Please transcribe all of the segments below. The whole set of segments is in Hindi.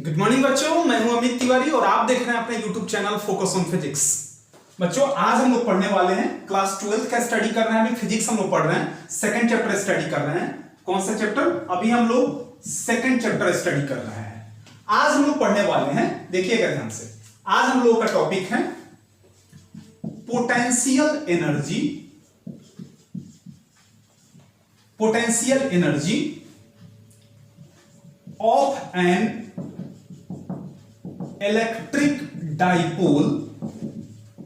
गुड मॉर्निंग बच्चों, मैं हूं अमित तिवारी और आप देख रहे हैं अपने YouTube channel focus on physics. बच्चों आज हम लोग पढ़ने वाले हैं क्लास 12 का स्टडी कर रहे हैं। अभी फिजिक्स हम लोग पढ़ रहे हैं, सेकंड चैप्टर स्टडी कर रहे हैं। कौन सा चैप्टर? अभी हम लोग सेकंड चैप्टर स्टडी कर रहे हैं। आज हम लोग पढ़ने वाले हैं, देखिएगा ध्यान से। आज हम लोग का टॉपिक है potential energy. Potential energy of an electric dipole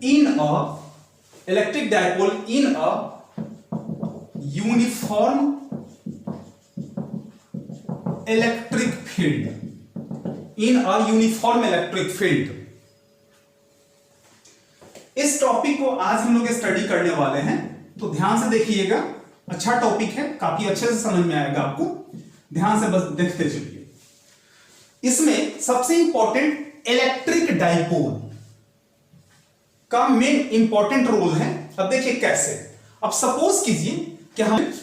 in a uniform electric field. इस टॉपिक को आज हम लोग स्टडी करने वाले हैं, तो ध्यान से देखिएगा। अच्छा टॉपिक है, काफी अच्छे से समझ में आएगा आपको। ध्यान से बस देखते चलिए। इसमें सबसे इंपॉर्टेंट इलेक्ट्रिक डाइपोल का मेन इंपॉर्टेंट रोल है। अब देखिए कैसे। अब सपोज कीजिए कि हम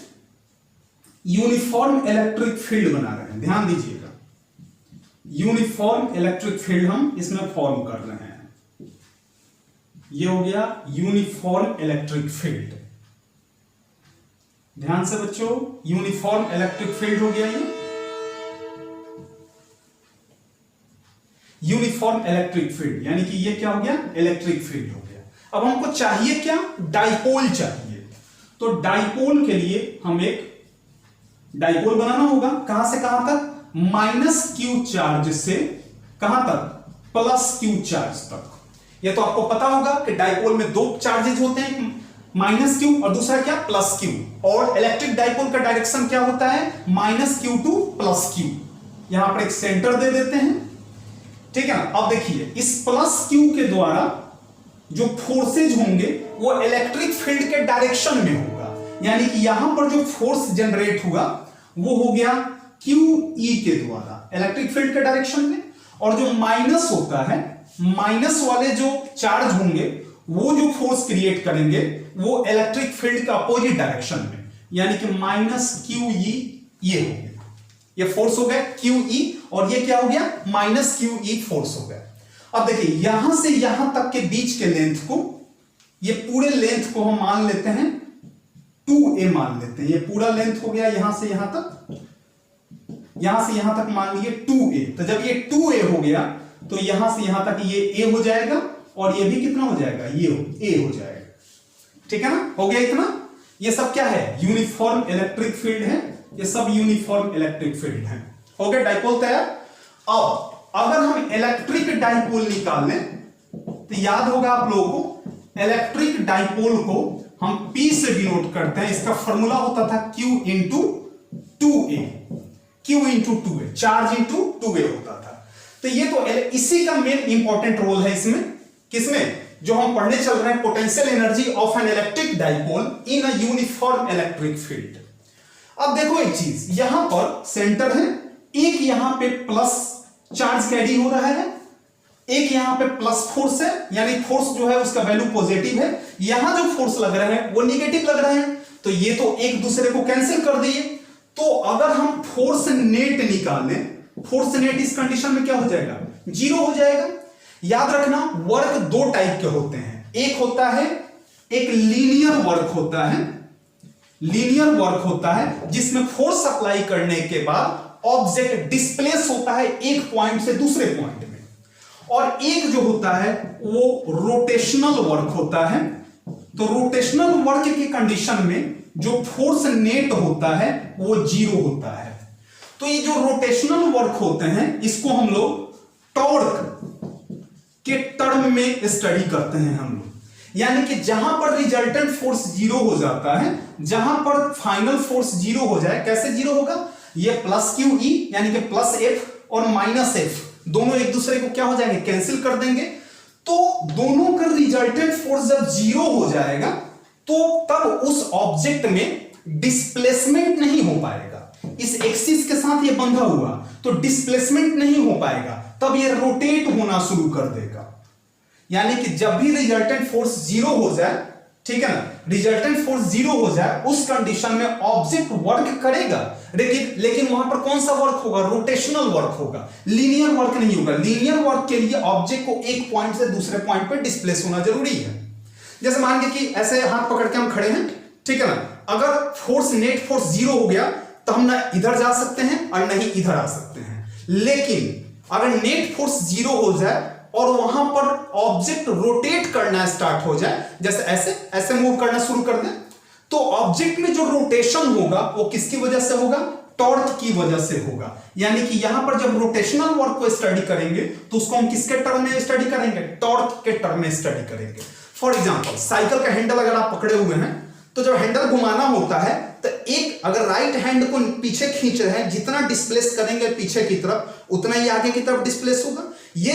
यूनिफॉर्म इलेक्ट्रिक फील्ड बना रहे हैं। ध्यान दीजिएगा, यूनिफॉर्म इलेक्ट्रिक फील्ड हम इसमें फॉर्म कर रहे हैं। ये हो गया यूनिफॉर्म इलेक्ट्रिक फील्ड। ध्यान से बच्चों, यूनिफॉर्म इलेक्ट्रिक फील्ड हो गया ये यूनिफॉर्म इलेक्ट्रिक फील्ड, यानी कि ये क्या हो गया? इलेक्ट्रिक फील्ड हो गया। अब हमको चाहिए क्या? डाइपोल चाहिए। तो डाइपोल के लिए हम एक डाइपोल बनाना होगा। कहां से कहां तक? माइनस क्यू चार्ज से कहां तक? प्लस क्यू चार्ज तक। ये तो आपको पता होगा कि डाइपोल में दो चार्जेज होते हैं, माइनस क्यू और दूसरा क्या? Plus Q. और इलेक्ट्रिक डाइपोल का डायरेक्शन क्या होता है? Minus Q two plus Q. यहां पर एक सेंटर दे देते हैं, ठीक है ना। अब देखिए, इस प्लस क्यू के द्वारा जो फोर्सेज होंगे वो इलेक्ट्रिक फील्ड के डायरेक्शन में होगा, यानी कि यहां पर जो फोर्स जनरेट हुआ वो हो गया क्यू ई के द्वारा इलेक्ट्रिक फील्ड के डायरेक्शन में। और जो माइनस होता है, माइनस वाले जो चार्ज होंगे वो जो फोर्स क्रिएट करेंगे वो इलेक्ट्रिक फील्ड का अपोजिट डायरेक्शन में, यानी कि माइनस क्यू ई। ये हो गया, ये फोर्स हो गया क्यू ई, और ये क्या हो गया? माइनस क्यू ई फोर्स हो गया। अब देखिए, यहां से यहां तक के बीच के लेंथ को, ये पूरे लेंथ को हम मान लेते हैं 2a मान लेते हैं। ये पूरा लेंथ हो गया यहां से यहां तक, यहां से यहां तक मान लीजिए 2a। तो जब ये 2a हो गया तो यहां से यहां तक ये a हो जाएगा, और ये भी कितना हो जाएगा? ये a हो जाएगा, ठीक है ना। हो गया इतना। ये सब क्या है? यूनिफॉर्म इलेक्ट्रिक फील्ड है। ये सब यूनिफॉर्म इलेक्ट्रिक फील्ड है। हो गया डाइपोल तैयार। अब अगर हम इलेक्ट्रिक डाइपोल निकालें तो याद होगा आप लोगों को, इलेक्ट्रिक डाइपोल को हम P से डिनोट करते हैं। इसका फॉर्मूला होता था Q into 2a, Q into 2a, charge into 2a होता था। तो ये तो इसी का मेन इंपॉर्टेंट रोल है इसमें। किसमें? जो हम पढ़ने चल रहे हैं, potential energy of an electric dipole in a uniform electric field. अब देखो एक चीज, यहां पर सेंटर है, एक यहां पे प्लस चार्ज कैरी हो रहा है, एक यहां पे प्लस फोर्स है, यानी फोर्स जो है उसका वैल्यू पॉजिटिव है। यहां जो फोर्स लग रहा है वो नेगेटिव लग रहा है, तो ये तो एक दूसरे को कैंसिल कर दिए। तो अगर हम फोर्स नेट निकालें, फोर्स नेट इस कंडीशन में क्या हो जाएगा? जीरो हो जाएगा। याद रखना, वर्क दो टाइप के होते हैं। एक होता है, एक लीनियर वर्क होता है। लीनियर वर्क होता है जिसमें फोर्स अप्लाई करने के बाद ऑब्जेक्ट डिस्प्लेस होता है एक पॉइंट से दूसरे पॉइंट में। और एक जो होता है वो रोटेशनल वर्क होता है। तो रोटेशनल वर्क की कंडीशन में जो फोर्स नेट होता है वो जीरो होता है। तो ये जो रोटेशनल वर्क होते हैं इसको हम लोग टॉर्क के टर्म में स्टडी करते हैं हम लोग। यानी कि जहां पर रिजल्टेंट फोर्स जीरो हो जाता है, जहां पर फाइनल फोर्स जीरो हो जाए, कैसे जीरो होगा? ये प्लस क्यू ई यानी कि प्लस एफ और माइनस एफ दोनों एक दूसरे को क्या हो जाएंगे? कैंसिल कर देंगे। तो दोनों का रिजल्टेंट फोर्स जब जीरो हो जाएगा तो तब उस ऑब्जेक्ट में डिस्प्लेसमेंट नहीं हो पाएगा। इस एक्सिस के साथ ये बंधा हुआ तो डिस्प्लेसमेंट नहीं हो पाएगा, तब ये रोटेट होना शुरू कर देगा। यानी कि जब भी रिजल्टेंट फोर्स जीरो हो जाए ठीक है ना, रिजल्टेंट फोर्स जीरो हो जाए उस कंडीशन में ऑब्जेक्ट वर्क करेगा, लेकिन वहां पर कौन सा वर्क होगा, रोटेशनल वर्क होगा, लीनियर वर्क नहीं होगा। लीनियर वर्क के लिए ऑब्जेक्ट को एक पॉइंट से दूसरे पॉइंट पर डिस्प्लेस होना जरूरी है। जैसे मान के कि ऐसे हाथ पकड़ के हम खड़े हैं, ठीक है ना, अगर फोर्स नेट फोर्स जीरो हो गया तो हम ना इधर जा सकते हैं और नहीं इधर आ सकते हैं। लेकिन अगर नेट फोर्स जीरो हो जाए और वहां पर ऑब्जेक्ट रोटेट करना स्टार्ट हो जाए, जैसे ऐसे ऐसे मूव करना शुरू कर दें, तो ऑब्जेक्ट में जो रोटेशन होगा वो किसकी वजह से होगा, टॉर्क की वजह से होगा। यानी कि यहां पर जब रोटेशनल वर्क को स्टडी करेंगे तो उसको हम किसके टर्म में स्टडी करेंगे, टॉर्क के टर्म में स्टडी करेंगे। फॉर एग्जांपल साइकिल का हैंडल अगर आप पकड़े हुए हैं तो जब हैंडल घुमाना होता है तो एक अगर राइट हैंड को पीछे खींच रहे हैं, जितना डिस्प्लेस करेंगे पीछे की तरफ उतना ही आगे की तरफ डिस्प्लेस होगा। ये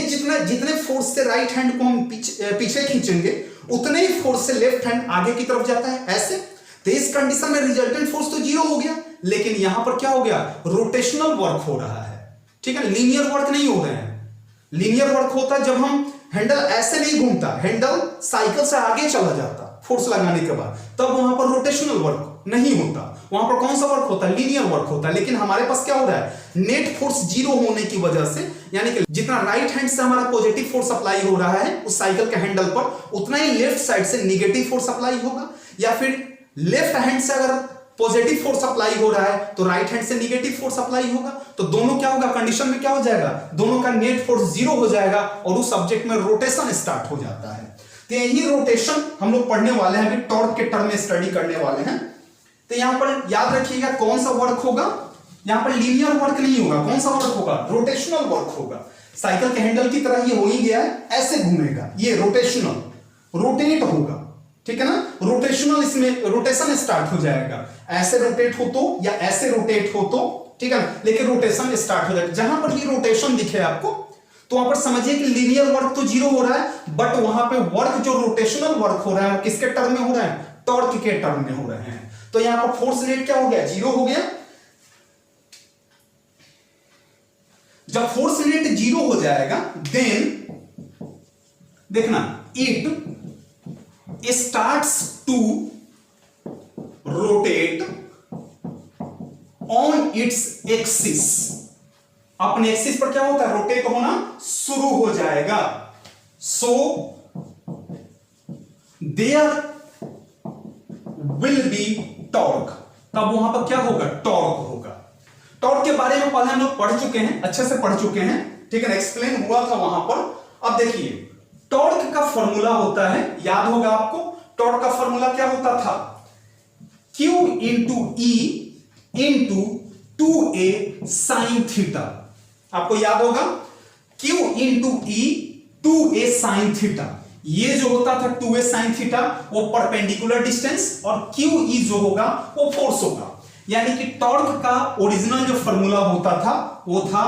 जितने फोर्स से राइट हैंड को हम पीछे खींचेंगे उतने ही फोर्स से लेफ्ट हैंड आगे की तरफ जाता है ऐसे। तो इस कंडीशन में रिजल्टेंट फोर्स तो जीरो हो गया, लेकिन यहां पर क्या हो गया, रोटेशनल वर्क हो रहा है, ठीक है, लीनियर वर्क नहीं हो रहे हैं। लीनियर वर्क होता जब हम हैंडल ऐसे नहीं घूमता, हैंडल साइकिल से आगे चला जाता फोर्स लगाने के बाद, तब वहां पर रोटेशनल वर्क नहीं होता, वहां पर कौन सा वर्क होता है, लीनियर वर्क होता है। लेकिन हमारे पास क्या हो रहा है, नेट फोर्स जीरो होने की वजह से, यानी कि जितना राइट हैंड से हमारा पॉजिटिव फोर्स अप्लाई हो रहा है उस साइकिल के हैंडल पर, उतना ही लेफ्ट साइड से निगेटिव फोर्स अप्लाई होगा। या फिर लेफ्ट हैंड से अगर पॉजिटिव फोर्स अप्लाई हो रहा है तो राइट हैंड से निगेटिव फोर्स अप्लाई होगा। तो दोनों क्या होगा, कंडीशन में क्या हो जाएगा, दोनों का नेट फोर्स जीरो हो जाएगा और उस सब्जेक्ट में रोटेशन स्टार्ट हो जाता है। तो यही रोटेशन हम लोग पढ़ने वाले हैं, अभी टॉर्क के टर्म में स्टडी करने वाले हैं। तो यहां पर याद रखिएगा कौन सा वर्क होगा, यहां पर लीनियर वर्क नहीं होगा, कौन सा वर्क होगा, रोटेशनल वर्क होगा। साइकिल के हैंडल की तरह ये हो ही गया है, ऐसे घूमेगा, ये रोटेशनल, रोटेट होगा, ठीक है ना, रोटेशनल, इसमें रोटेशन स्टार्ट हो जाएगा। ऐसे रोटेट हो तो या ऐसे रोटेट हो तो, ठीक है ना, लेकिन रोटेशन स्टार्ट हो जाएगा। जहां पर भी रोटेशन दिखे आपको तो वहां पर समझिए कि लीनियर वर्क तो जीरो हो रहा है, बट वहां पे वर्क जो रोटेशनल वर्क हो रहा है किसके टर्म में हो रहा है, टॉर्क के टर्म में हो रहे हैं। तो यहां पर फोर्स नेट क्या हो गया, जीरो हो गया। जब फोर्स नेट जीरो हो जाएगा देन देखना it starts to rotate on its axis, अपने एक्सिस पर क्या होता है, रोटेट होना शुरू हो जाएगा। So there will be torque, तब वहां पर क्या होगा, टॉर्क होगा। टॉर्क के बारे में पहले हम लोग पढ़ चुके हैं, अच्छे से पढ़ चुके हैं, ठीक है ना, एक्सप्लेन हुआ था वहां पर। अब देखिए टॉर्क का फॉर्मूला होता है, याद होगा आपको, टॉर्क का फॉर्मूला क्या होता था, Q into E into 2A sine theta. आपको याद होगा Q into E 2A sine theta, ये जो होता था 2A साइन थीटा वो परपेंडिकुलर डिस्टेंस, और QE जो होगा वो फोर्स होगा। यानी कि टॉर्क का ओरिजिनल जो फॉर्मूला होता था वो था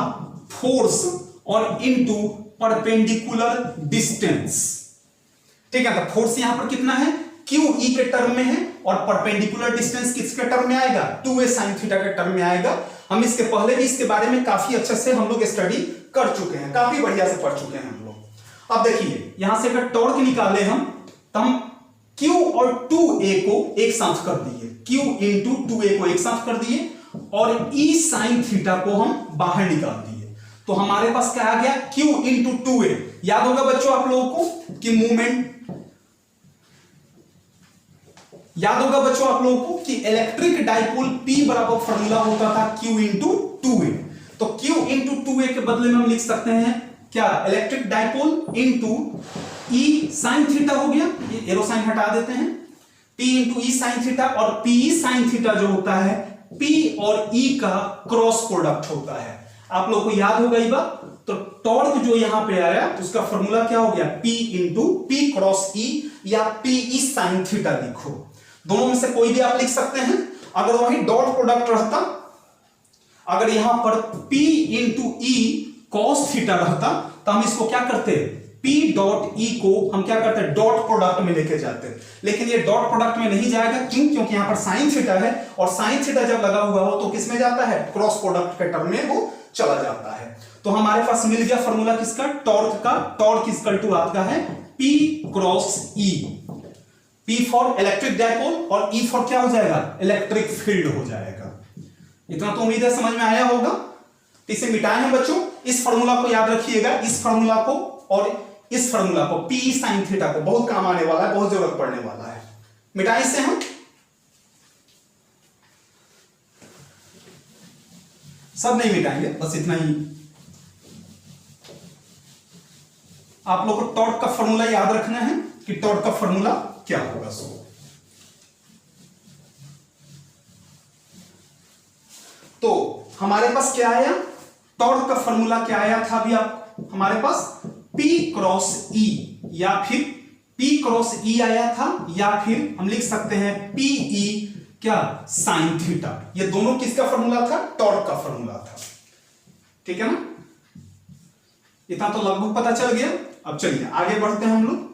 फोर्स और इनटू परपेंडिकुलर डिस्टेंस, ठीक है। तो फोर्स यहां पर कितना है, QE के टर्म में है, और परपेंडिकुलर डिस्टेंस किसके टर्म में आएगा, 2A साइन थीटा के टर्म में आएगा। हम इसके पहले भी इसके बारे में काफी अच्छे से हम लोग स्टडी कर चुके हैं, काफी बढ़िया से पढ़ चुके हैं हम लोग। अब देखिए यहां से अगर टॉर्क निकाले हम तो हम Q और 2A को एक साथ कर दिए, Q इंटू 2A को एक साथ कर दिए, और E साइन थीटा को हम बाहर निकाल दिए। तो हमारे पास क्या आ गया, Q इंटू 2A। याद होगा बच्चों आप लोगों को कि मूवमेंट, याद होगा बच्चों आप लोगों को कि इलेक्ट्रिक डाइपोल P बराबर फॉर्मूला होता था Q इंटू 2A। तो Q इंटू 2A के बदले में हम लिख सकते हैं क्या, electric dipole into E sine theta हो गया, ये एरो साइन हटा देते हैं, P into E sine theta, और PE साइन थीटा जो होता है P और E का क्रॉस प्रोडक्ट होता है। आप लोग को याद होगा ये बात। तो टॉर्क जो यहां पे आया उसका फॉर्मूला क्या हो गया, P into P cross E या PE साइन थीटा लिखो, दोनों में से कोई भी आप लिख सकते हैं। अगर वही डॉट प्रोडक्ट रहता, अगर यहां पर P into E cos theta रहता तो हम इसको क्या करते, P डॉट E को हम क्या करते, डॉट प्रोडक्ट में लेके जाते। लेकिन ये डॉट प्रोडक्ट में नहीं जाएगा, क्यों, क्योंकि यहां पर साइन थीटा है, और साइन थीटा जब लगा हुआ हो तो किसमें जाता है, क्रॉस प्रोडक्ट के टर्म में वो चला जाता है। तो हमारे पास मिल गया फॉर्मूला किसका, टॉर्क का। टॉर्क इक्वल टू आपका है P cross E, P for electric dipole और E फॉर क्या हो जाएगा, इलेक्ट्रिक फील्ड हो जाएगा। इतना तो उम्मीद है समझ में आया होगा। तो इसे मिटाए हैं बच्चों, इस फॉर्मूला को याद रखिएगा, इस फॉर्मूला को और इस फॉर्मूला को, P sin थीटा को, बहुत काम आने वाला है, बहुत जरूरत पड़ने वाला है। मिटाए इसे हम, सब नहीं मिटाएंगे, बस इतना ही। आप लोग को टॉर्क का फॉर्मूला याद रखना है कि टॉर्क का फॉर्मूला क्या होगा। तो हमारे पास क्या आया, टॉर्क का फॉर्मूला क्या आया था अभी आप हमारे पास, P क्रॉस E, या फिर P क्रॉस E आया था, या फिर हम लिख सकते हैं PE क्या साइन थीटा। ये दोनों किसका फॉर्मूला था, टॉर्क का फॉर्मूला था। ठीक है ना, इतना तो लगभग पता चल गया। अब चलिए आगे बढ़ते हैं हम लोग,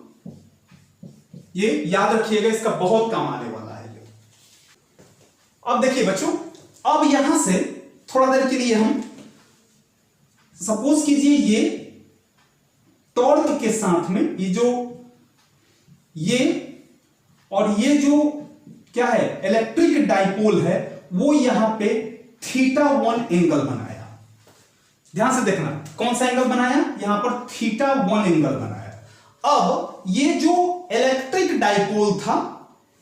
ये याद रखिएगा, इसका बहुत काम आने वाला है ये। अब देखिए बच्चों, अब यहां से थोड़ा देर के लिए हम सपोज कीजिए ये टॉर्क के साथ में ये और ये जो क्या है इलेक्ट्रिक डाइपोल है, वो यहां पे θ1 एंगल बनाया। ध्यान से देखना, कौन सा एंगल बनाया, यहां पर θ1 एंगल बनाया। अब ये जो इलेक्ट्रिक डाइपोल था,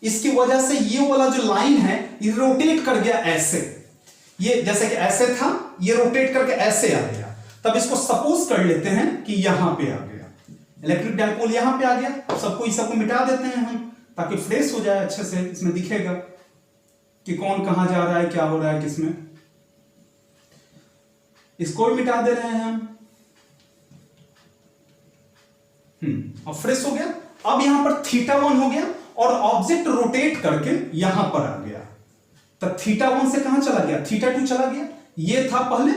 इसकी वजह से ये वाला जो लाइन है ये रोटेट कर गया ऐसे, ये जैसे कि ऐसे था, ये रोटेट करके ऐसे आ गया। तब इसको सपोज कर लेते हैं कि यहां पे आ गया, इलेक्ट्रिक डाइपोल यहां पे आ गया। अब सबको मिटा देते हैं हम, ताकि फ्रेश हो जाए अच्छे से, इसमें दिखेगा कि कौन कहां जा रहा है, क्या हो रहा है किसमें। इसको भी मिटा दे रहे हैं हम। अब फ्रेश हो गया। अब यहां पर θ1 हो गया और ऑब्जेक्ट रोटेट करके यहां पर आ गया, तब θ1 से कहां चला गया, θ2 चला गया। ये था पहले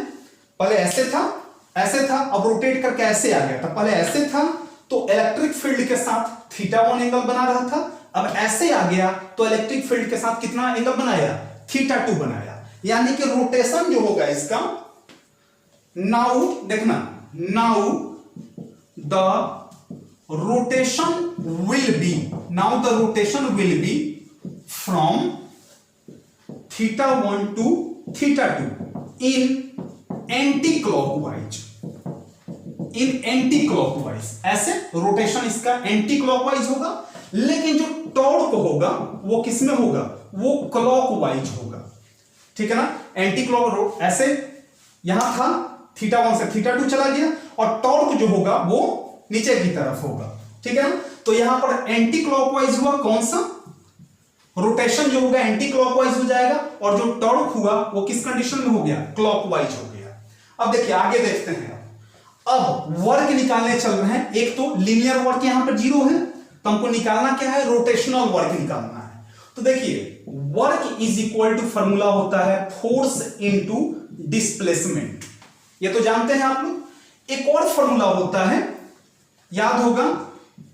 ऐसे था, अब रोटेट करके ऐसे आ गया। तब पहले ऐसे था तो इलेक्ट्रिक फील्ड के साथ θ1 एंगल बना रहा था, अब ऐसे आ गया तो इलेक्ट्रिक फील्ड के साथ कितना एंगल बनाया, θ2 बनाया। यानी कि रोटेशन जो होगा इसका, नाउ देखना, now the rotation will be from θ1 to θ2 in anticlockwise. ऐसे रोटेशन इसका एंटी क्लॉकवाइज होगा, लेकिन जो टॉर्क होगा वो किसमें होगा, वो क्लॉकवाइज होगा। ठीक है ना, एंटी क्लॉक ऐसे यहां था, θ1 से θ2 चला गया, और टॉर्क जो होगा वो नीचे की तरफ होगा। ठीक है ना, तो यहां पर एंटी क्लॉकवाइज हुआ, कौन सा रोटेशन जो होगा एंटी क्लॉकवाइज हो जाएगा, और जो टॉर्क हुआ वो किस कंडीशन में हो गया, क्लॉकवाइज हो गया। अब देखिए आगे देखते हैं, अब वर्क निकालने चल रहे हैं। एक तो लीनियर वर्क यहां पर 0 है, तो हमको निकालना क्या है, रोटेशनल वर्क निकालना है। तो देखिए work is equal to formula होता है फोर्स इनटू डिस्प्लेसमेंट, ये तो जानते हैं आप लोग। एक और फॉर्मूला होता है, याद होगा,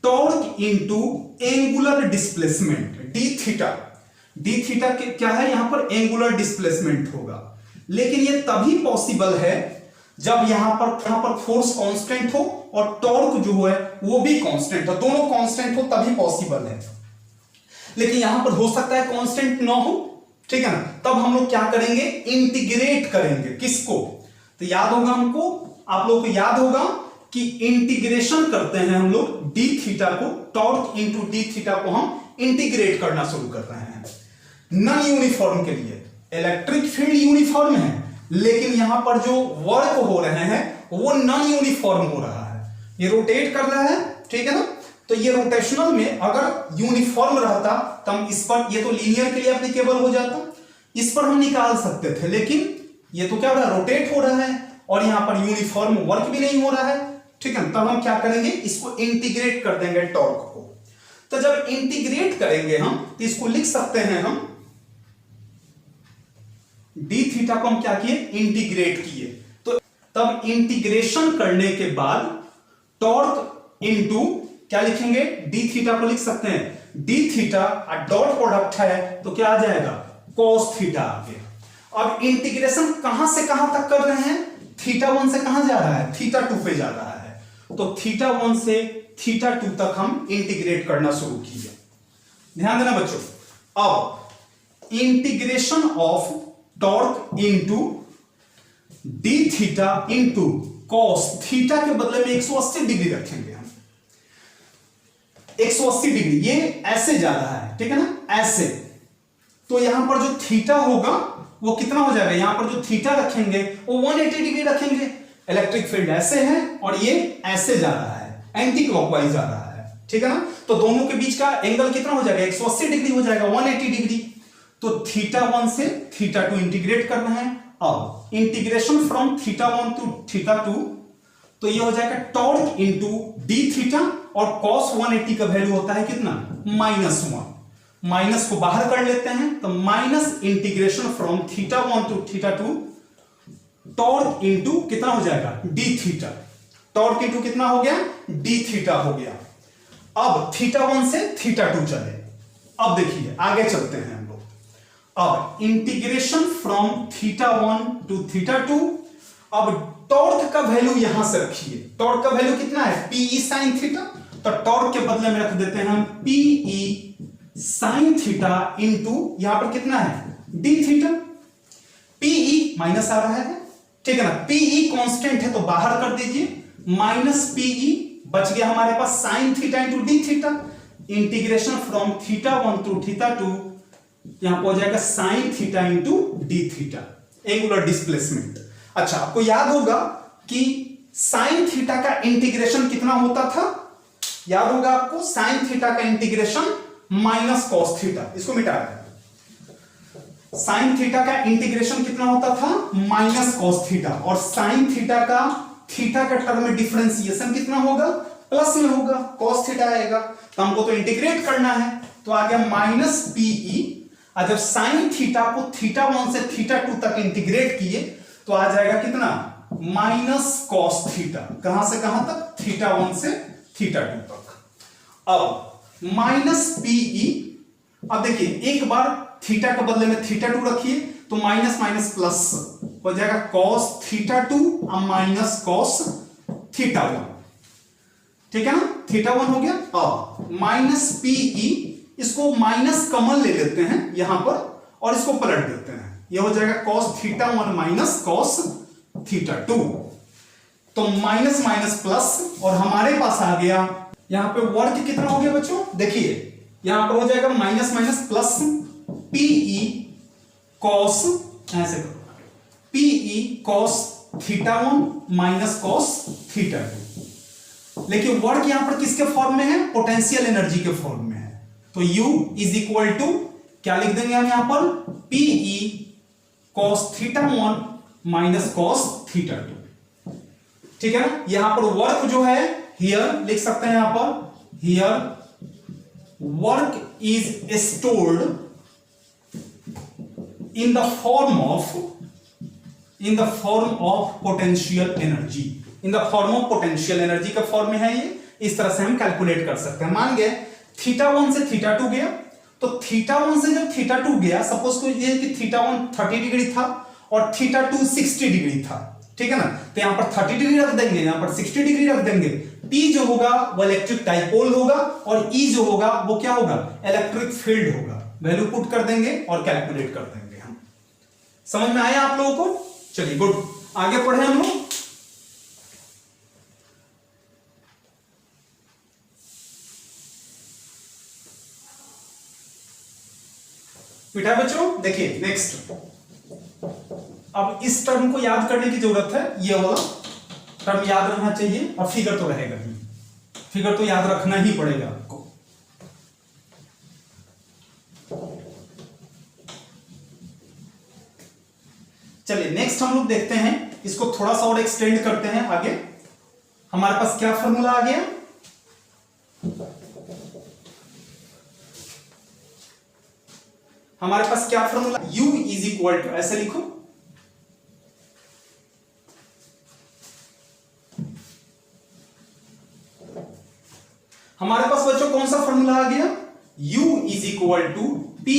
torque into angular displacement, D theta क्या है, यहां पर एंगुलर डिस्प्लेसमेंट होगा। लेकिन ये तभी पॉसिबल है जब यहां पर फोर्स कांस्टेंट हो और टॉर्क जो है वो भी कांस्टेंट हो, दोनों कांस्टेंट हो तभी पॉसिबल है। लेकिन यहां पर हो सकता है कांस्टेंट ना हो, ठीक है ना, तब हम लोग क्या करेंगे, इंटीग्रेट करेंगे। किसको, तो याद होगा हमको, आप लोग को याद होगा कि इंटीग्रेशन करते हैं हम लोग डी थीटा को, टॉर्क इंटू डी थीटा को हम इंटीग्रेट करना शुरू कर रहे हैं। नॉन यूनिफॉर्म के लिए इलेक्ट्रिक फील्ड यूनिफॉर्म है, लेकिन यहां पर जो वर्क हो रहे हैं वो नॉन यूनिफॉर्म हो रहा है, ये रोटेट कर रहा है। ठीक है ना, तो ये रोटेशनल में अगर यूनिफॉर्म रहता तो हम इस पर, ये तो लीनियर के लिए एप्लीकेबल हो जाता, इस पर हम निकाल सकते थे, लेकिन ये तो क्या हो रहा है, रोटेट हो रहा है और यहां पर यूनिफॉर्म वर्क भी नहीं हो रहा है। ठीक है, तब हम क्या करेंगे, इसको इंटीग्रेट कर देंगे टॉर्क को। तो जब इंटीग्रेट करेंगे हम, तो इसको लिख सकते हैं हम, डी थीटा को हम क्या किए, इंटीग्रेट किए। तो तब इंटीग्रेशन करने के बाद टॉर्क इनटू क्या लिखेंगे, डी थीटा को लिख सकते हैं, डी थीटा डॉट प्रोडक्ट है तो क्या आ जाएगा, कॉस थीटा आ गया। अब इंटीग्रेशन कहां से कहां तक कर रहे हैं, θ1 से कहां जा रहा है, θ2 पे जा रहा है। तो θ1 से θ2 तक हम इंटीग्रेट करना शुरू किए। ध्यान देना बच्चों। अब integration of torque into D theta into cos theta के बदले में 180 डिग्री रखेंगे हम। 180 डिग्री ये ऐसे जा रहा है, ठीक है ना, ऐसे। तो यहां पर जो थीटा होगा वो कितना हो जाएगा, यहां पर जो थीटा रखेंगे वो 180 डिग्री रखेंगे। इलेक्ट्रिक फील्ड ऐसे है और ये ऐसे जा रहा है, एंटी क्लॉकवाइज जा रहा है, ठीक है ना। तो दोनों के बीच का एंगल कितना हो जाएगा, 180 डिग्री हो जाएगा, 180 डिग्री। तो θ1 से θ2 इंटीग्रेट करना है। अब इंटीग्रेशन फ्रॉम θ1 टू θ2, तो ये हो जाएगा टॉर्क इनटू डी थीटा, और cos 180 का वैल्यू होता है कितना, -1। माइनस को बाहर कर लेते हैं, तो minus integration from θ1 to θ2 torque into कितना हो जाएगा, डी थीटा। टॉर्क इनटू कितना हो गया, डी थीटा हो गया। अब θ1 से θ2 चले। अब देखिए आगे चलते हैं हम लोग। अब इंटीग्रेशन फ्रॉम θ1 टू θ2। अब टॉर्क का वैल्यू यहां से रखिए। टॉर्क का वैल्यू कितना है, Pe sin थीटा। तो टॉर्क के बदले में रख देते हैं हम Pe sin थीटा इंटू यहां पर कितना है, डी थीटा। Pe माइनस आ रहा है, ठीक है ना। Pe कांस्टेंट है तो बाहर कर दीजिए, माइनस Pe बच गया हमारे पास sin theta into d theta. Integration from θ1 to θ2 यहां पर हो जाएगा sin theta into d theta, angular displacement. अच्छा, आपको याद होगा कि sin थीटा का इंटीग्रेशन कितना होता था, याद होगा आपको, sin थीटा का इंटीग्रेशन माइनस cos थीटा। इसको मिटा दें। sin थीटा का इंटीग्रेशन कितना होता था, माइनस cos थीटा, और sin थीटा का थीटा का टर्म में डिफरेंशिएशन कितना होगा, प्लस में होगा, cos थीटा आएगा। तो हमको तो इंटीग्रेट करना है, तो आ गया माइनस Pe। और जब sin थीटा को θ1 से θ2 तक इंटीग्रेट किए तो आ जाएगा कितना, माइनस cos थीटा। कहां से कहां तक, θ1 से θ2 तक। अब माइनस Pe। अब देखिए एक बार थीटा के बदले में θ2 रखिए तो माइनस माइनस प्लस हो जाएगा cos θ2 और माइनस cos θ1, ठीक है ना। θ1 हो गया। अब माइनस Pe, इसको माइनस कॉमन ले लेते हैं यहां पर और इसको पलट देते हैं, ये हो जाएगा cos θ1 माइनस cos θ2। तो माइनस माइनस प्लस, और हमारे पास आ गया यहां पे वर्ग कितना हो गया बच्चों, देखिए यहां पर हो जाएगा minus minus plus Pe cos, ऐसे करो, Pe cos θ1 माइनस cos θ2। लेकिन वर्ग यहां पर किसके फॉर्म में है, पोटेंशियल एनर्जी के फॉर्म में है। तो U इज इक्वल टू क्या लिख देंगे हम यहां पर, Pe cos θ1 माइनस cos θ2, ठीक है ना। यहां पर वर्क जो है हियर लिख सकते हैं, यहां पर here work is stored in the form of potential energy. In the form of potential energy का फॉर्म में है ये। इस तरह से हम कैलकुलेट कर सकते हैं। मान गए θ1 से θ2 गया, तो θ1 से जब θ2 गया, सपोज को ये कि θ1 30 डिग्री था और θ2 60 डिग्री था, ठीक है ना। तो यहां पर 30 डिग्री रख देंगे, यहां पर 60 डिग्री रख देंगे। P जो होगा वो इलेक्ट्रिक डाइपोल होगा और E जो होगा वो क्या होगा, इलेक्ट्रिक फील्ड होगा। वैल्यू पुट कर देंगे और कैलकुलेट कर देंगे हम। समझ में आया आप लोगों को? चलिए गुड, आगे पढ़े हम लोग। बेटा बच्चों देखिए नेक्स्ट, अब इस टर्म को याद करने की जरूरत है, ये वाला टर्म याद रखना चाहिए, और फिगर तो रहेगा ही, फिगर तो याद रखना ही पड़ेगा आपको। चलिए नेक्स्ट हम लोग देखते हैं, इसको थोड़ा सा और एक्सटेंड करते हैं आगे। हमारे पास क्या फॉर्मूला आ गया, हमारे पास क्या formula, U is equal to, ऐसे लिखो, हमारे पास बच्चों कौन सा फॉर्मूला आ गया, U is equal to Pe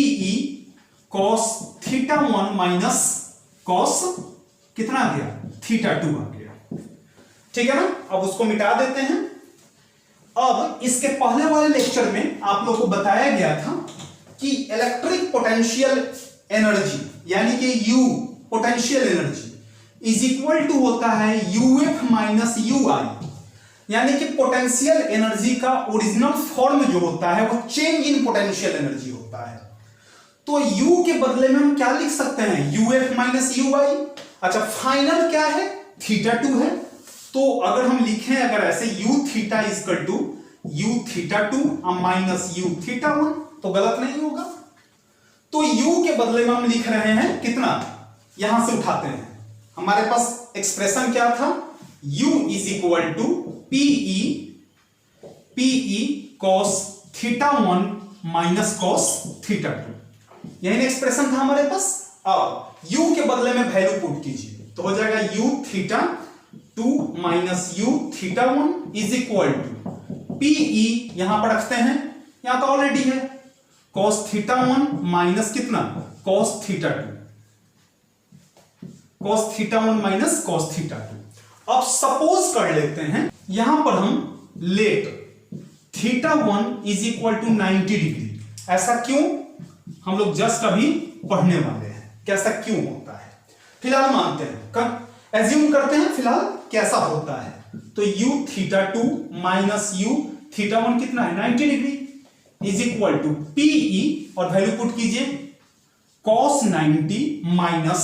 cos θ1 minus cos कितना आ गया, θ2 आ गया, ठीक है ना। अब उसको मिटा देते हैं। अब इसके पहले वाले लेक्चर में आप लोग को बताया गया था कि इलेक्ट्रिक पोटेंशियल एनर्जी यानी कि U potential energy is equal to होता है यूएफ माइनस यूआई, यानी कि पोटेंशियल एनर्जी का ओरिजिनल फॉर्म जो होता है वो चेंज इन पोटेंशियल एनर्जी होता है। तो U के बदले में हम क्या लिख सकते हैं, यूएफ माइनस यूआई। अच्छा, फाइनल क्या है, θ2 है। तो अगर हम लिखें अगर ऐसे u theta is equal to u θ2 minus u θ1 तो गलत नहीं होगा। तो u के बदले में हम लिख रहे हैं कितना, यहां से उठाते हैं, हमारे पास एक्सप्रेशन क्या था, u is equal to PE cos θ1 minus cos θ2, यही एक्सप्रेशन था हमारे पास। अब u के बदले में वैल्यू पुट कीजिए तो हो जाएगा u θ2 minus u θ1 is equal to P E, यहां पर रखते हैं, यहां तो ऑलरेडी है, कॉस θ1 माइनस कितना, कॉस θ2, कॉस θ1 माइनस कॉस θ2। अब सपोज कर लेते हैं यहां पर हम let θ1 is equal to 90 degree. ऐसा क्यों, हम लोग जस्ट अभी पढ़ने वाले हैं कैसा क्यों होता है। फिलहाल मानते हैं, एज्यूम करते हैं फिलहाल कैसा होता है। तो u θ2 माइनस u θ1 कितना है, 90 degree is equal to P E और वैल्यू पुट कीजिए cos 90 माइनस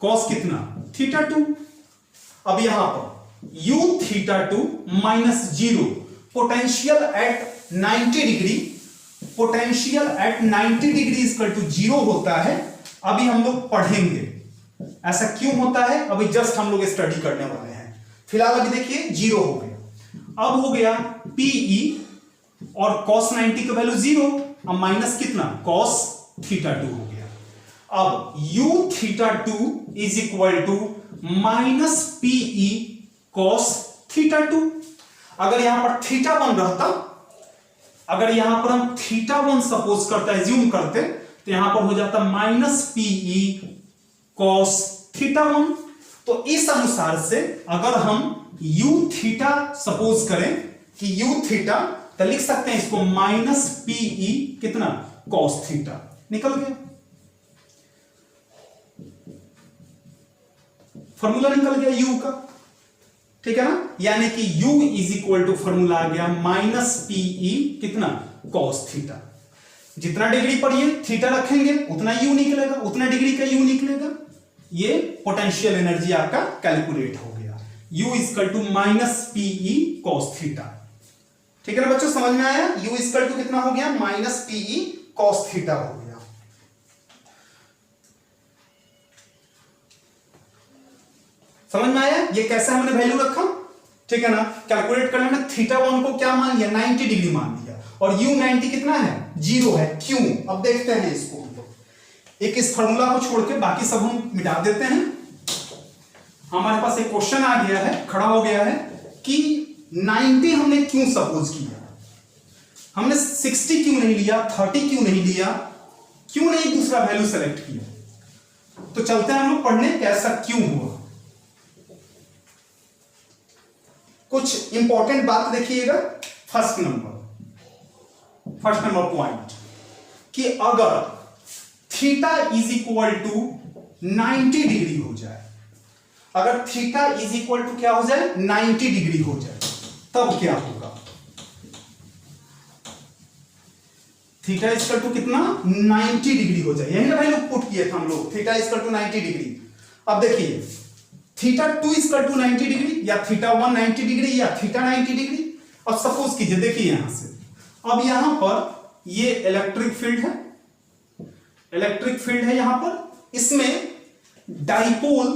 cos कितना θ2। अब यहां पर u θ2 minus 0, potential at 90 degree, potential at 90 degree equal to 0 होता है। अभी हम लोग पढ़ेंगे ऐसा क्यों होता है, अभी जस्ट हम लोग स्टडी करने वाले हैं। फिलहाल अभी देखिए 0 हो गया, अब हो गया पीई और cos 90 का वैल्यू 0, अब माइनस कितना cos θ2 हो गया। अब u θ2 is equal to minus PE cos θ2। अगर यहां पर θ1 रहता, अगर यहां पर हम θ1 सपोज करते एज्यूम करते तो यहां पर हो जाता माइनस पीई cos θ1। तो इस अनुसार से अगर हम u थीटा सपोज करें कि u थीटा, तो लिख सकते हैं इसको माइनस पीई कितना cos थीटा, निकल गया, फॉर्मूला निकल गया u का, ठीक है ना। यानी कि u is equal to formula आ गया माइनस पीई कितना cos थीटा। जितना डिग्री पर ये थीटा रखेंगे उतना u निकलेगा, उतना डिग्री का u निकलेगा। ये पोटेंशियल एनर्जी आपका कैलकुलेट हो गया, u equal to minus PE cos theta. ठीक है ना बच्चों, समझ में आया, u इक्वल टू कितना हो गया, माइनस पीई cos थीटा हो गया। समझ में आया ये कैसे हमने वैल्यू रखा, ठीक है ना। कैलकुलेट करने में θ1 को क्या मान लिया, 90 डिग्री मान लिया, और u 90 कितना है, 0 है। क्यों, अब देखते हैं इसको हम लोग। एक इस फॉर्मूला को छोड़ के बाकी सब हम मिटा देते हैं। हमारे पास एक क्वेश्चन आ गया है, खड़ा हो गया है कि 90 हमने क्यों सपोज किया, हमने 60 क्यों नहीं लिया, 30 क्यों नहीं लिया, क्यों नहीं दूसरा वैल्यू सेलेक्ट किया। तो चलते हैं हम लोग पढ़ने कैसा क्यों हुआ। कुछ इंपॉर्टेंट बात देखिएगा। फर्स्ट नंबर पॉइंट कि अगर theta is equal to 90 degree हो जाए, अगर थीटा इज इक्वल टू क्या हो जाए, 90 डिग्री हो जाए, तब क्या होगा, थीटा इज इक्वल टू कितना 90 डिग्री हो जाए, यही ना वैल्यू पुट किए थे हम लोग, theta is equal to 90 degree. अब देखिए θ2 इज इक्वल टू 90 डिग्री या θ1 90 डिग्री या θ 90 डिग्री। अब सपोज कीजिए, देखिए यहां से, अब यहां पर ये इलेक्ट्रिक फील्ड है, इलेक्ट्रिक फील्ड है यहां पर, इसमें डाइपोल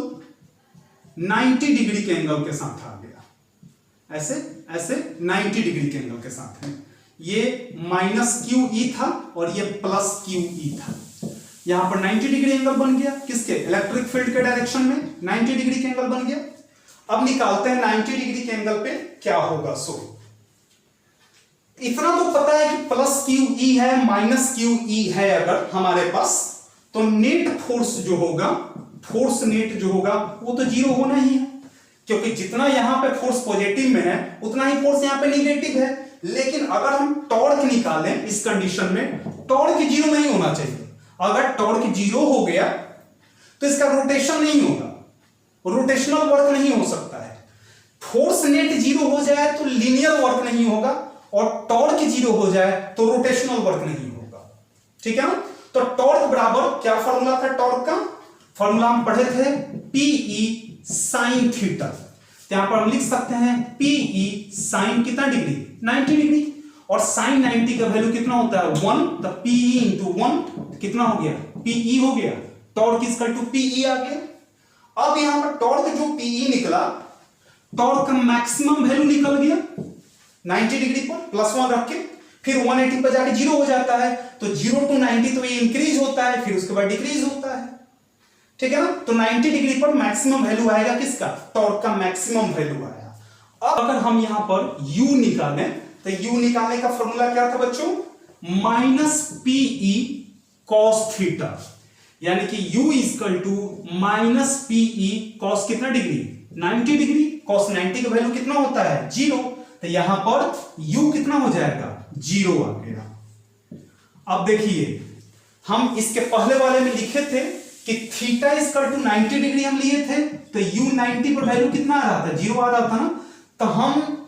90 डिग्री के एंगल के साथ आ गया, ऐसे ऐसे 90 डिग्री के एंगल के साथ है। ये माइनस क्यू ई था और ये प्लस क्यू ई था, यहां पर 90 डिग्री एंगल बन गया, किसके, इलेक्ट्रिक फील्ड के डायरेक्शन में 90 डिग्री के एंगल बन गया। अब निकालते हैं 90 डिग्री के एंगल पे क्या होगा। सो इतना तो पता है कि प्लस क्यू ई है, माइनस क्यू ई है अगर हमारे पास, तो नेट फोर्स जो होगा, फोर्स नेट जो होगा वो तो 0 होना ही है, क्योंकि जितना यहां पे फोर्स पॉजिटिव में है उतना ही फोर्स यहां पे निगेटिव है। लेकिन अगर हम टॉर्क निकालें इस कंडीशन में, टॉर्क जीरो नहीं होना चाहिए। अगर टॉर्क जीरो हो गया तो इसका रोटेशन नहीं होगा, रोटेशनल वर्क नहीं हो सकता है। फोर्स नेट जीरो हो जाए तो लीनियर वर्क नहीं होगा, और टॉर्क जीरो हो जाए तो रोटेशनल वर्क नहीं होगा। ठीक है ना? तो टॉर्क बराबर क्या फॉर्मूला था टॉर्क का? फॉर्मूला हम पढ़े थे पीई साइन थीटा। यहां पर हम लिख सकते हैं पीई साइन कितना डिग्री? 90 डिग्री। और साइन 90 का वैल्यू कितना होता है? 1। तो पीई इंटू 1 कितना हो गया? पीई हो गया। टॉर्क इक्वल टू पीई आ गया। अब यहां पर टॉर्क जो पीई निकला, टॉर्क का मैक्सिमम वैल्यू निकल गया 90 डिग्री पर, +1 रख के फिर 180 पर जाके जीरो हो जाता है। तो 0 to 90 तो ये इंक्रीज होता है, फिर उसके बाद डिक्रीज होता है। ठीक है ना? तो 90 डिग्री पर मैक्सिमम वैल्यू आएगा किसका? टॉर्क का मैक्सिमम वैल्यू आया। अब अगर हम यहां पर u निकालें तो u निकालने का फॉर्मूला क्या था बच्चों? -pe cos थीटा, यानी कि u equal to -pe cos कितना डिग्री? 90 डिग्री। cos 90 का वैल्यू कितना होता है? 0। तो यहां पर u कितना हो जाएगा? 0 आ गया। अब देखिए, हम इसके पहले वाले में लिखे थे कि थीटा इक्वल टू 90 डिग्री हम लिए थे, तो u 90 पर वैल्यू कितना आ रहा था? 0 आ रहा था ना। तो हम